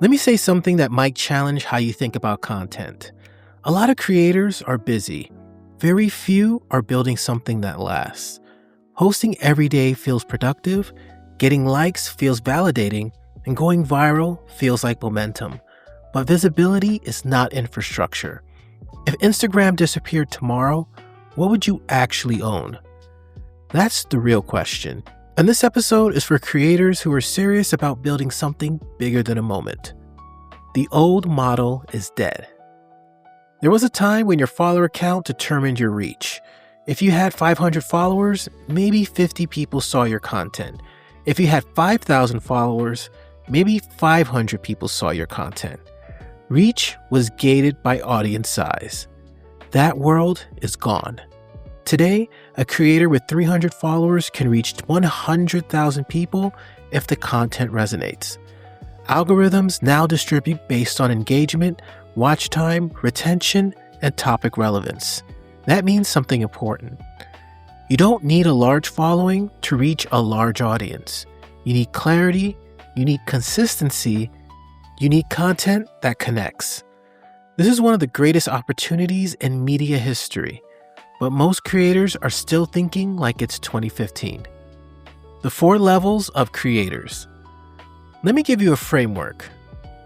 Let me say something that might challenge how you think about content. A lot of creators are busy. Very few are building something that lasts. Hosting every day feels productive, getting likes feels validating, and going viral feels like momentum. But visibility is not infrastructure. If Instagram disappeared tomorrow, what would you actually own? That's the real question. And this episode is for creators who are serious about building something bigger than a moment. The old model is dead. There was a time when your follower count determined your reach. If you had 500 followers, maybe 50 people saw your content. If you had 5,000 followers, maybe 500 people saw your content. Reach was gated by audience size. That world is gone. Today, a creator with 300 followers can reach 100,000 people if the content resonates. Algorithms now distribute based on engagement, watch time, retention, and topic relevance. That means something important. You don't need a large following to reach a large audience. You need clarity, you need consistency, you need content that connects. This is one of the greatest opportunities in media history. But most creators are still thinking like it's 2015. The 4 levels of creators. Let me give you a framework.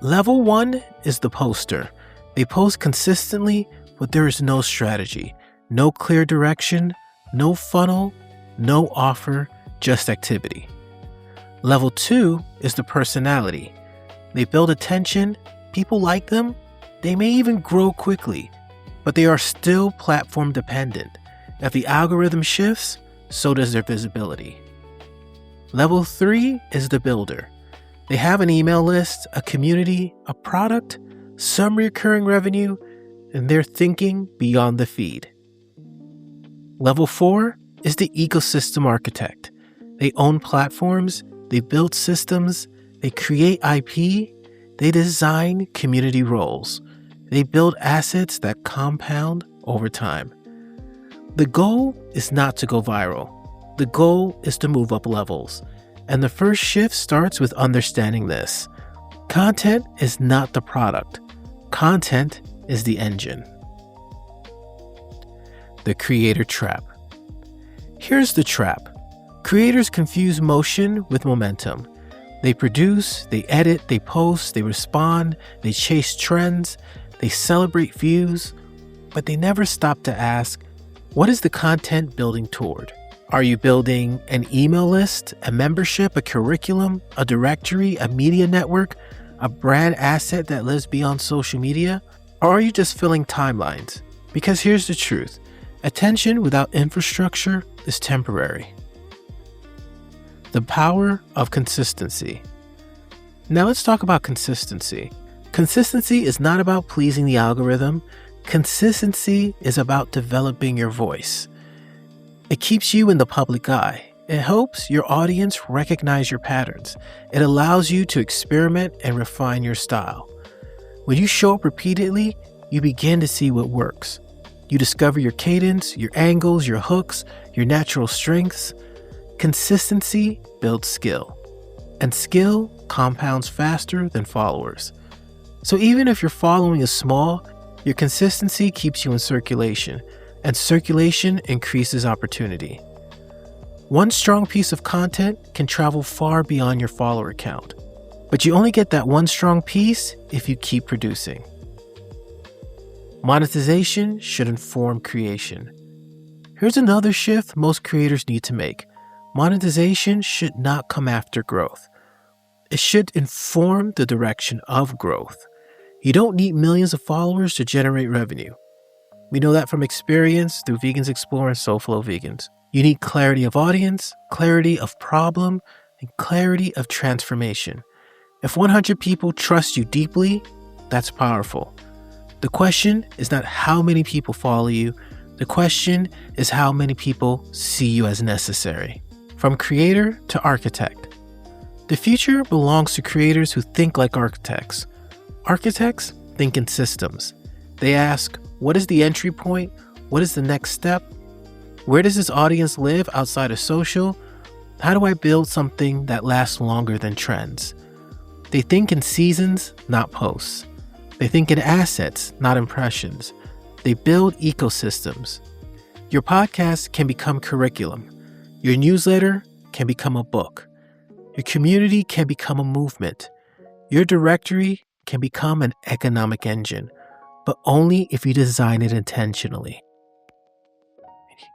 Level 1 is the poster. They post consistently, but there is no strategy, no clear direction, no funnel, no offer, just activity. Level 2 is the personality. They build attention, people like them, they may even grow quickly, but they are still platform dependent. If the algorithm shifts, so does their visibility. Level 3 is the builder. They have an email list, a community, a product, some recurring revenue, and they're thinking beyond the feed. Level 4 is the ecosystem architect. They own platforms, they build systems, they create IP, they design community roles. They build assets that compound over time. The goal is not to go viral. The goal is to move up levels. And the first shift starts with understanding this. Content is not the product. Content is the engine. The creator trap. Here's the trap. Creators confuse motion with momentum. They produce, they edit, they post, they respond, they chase trends, they celebrate views, but they never stop to ask, what is the content building toward? Are you building an email list, a membership, a curriculum, a directory, a media network, a brand asset that lives beyond social media? Or are you just filling timelines? Because here's the truth. Attention without infrastructure is temporary. The power of consistency. Now let's talk about consistency. Consistency is not about pleasing the algorithm. Consistency is about developing your voice. It keeps you in the public eye. It helps your audience recognize your patterns. It allows you to experiment and refine your style. When you show up repeatedly, you begin to see what works. You discover your cadence, your angles, your hooks, your natural strengths. Consistency builds skill, and skill compounds faster than followers. So even if your following is small, your consistency keeps you in circulation, and circulation increases opportunity. One strong piece of content can travel far beyond your follower count, but you only get that one strong piece if you keep producing. Monetization should inform creation. Here's another shift most creators need to make. Monetization should not come after growth. It should inform the direction of growth. You don't need millions of followers to generate revenue. We know that from experience through Vegans Explore and SoFlo Vegans. You need clarity of audience, clarity of problem, and clarity of transformation. If 100 people trust you deeply, that's powerful. The question is not how many people follow you. The question is how many people see you as necessary. From creator to architect. The future belongs to creators who think like architects. Architects think in systems. They ask, what is the entry point? What is the next step? Where does this audience live outside of social? How do I build something that lasts longer than trends? They think in seasons, not posts. They think in assets, not impressions. They build ecosystems. Your podcast can become curriculum. Your newsletter can become a book. Your community can become a movement. Your directory can become an economic engine, but only if you design it intentionally.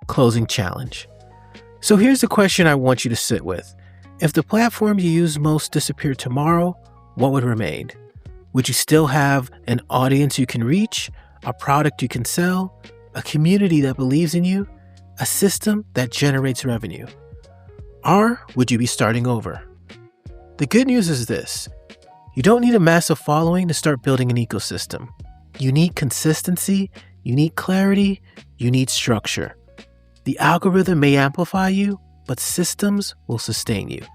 Closing challenge. So here's the question I want you to sit with. If the platform you use most disappeared tomorrow, what would remain? Would you still have an audience you can reach, a product you can sell, a community that believes in you, a system that generates revenue? Or would you be starting over? The good news is this. You don't need a massive following to start building an ecosystem. You need consistency, you need clarity, you need structure. The algorithm may amplify you, but systems will sustain you.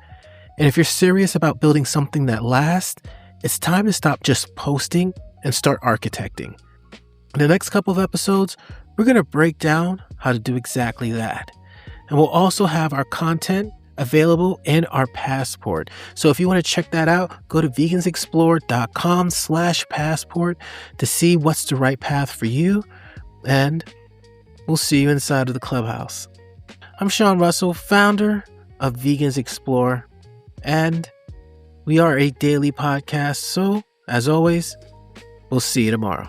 And if you're serious about building something that lasts, it's time to stop just posting and start architecting. In the next couple of episodes, we're going to break down how to do exactly that. And we'll also have our content available in our passport. So if you want to check that out, go to vegansexplore.com/passport to see what's the right path for you. And we'll see you inside of the clubhouse. I'm Sean Russell, founder of Vegans Explore, and we are a daily podcast. So as always, we'll see you tomorrow.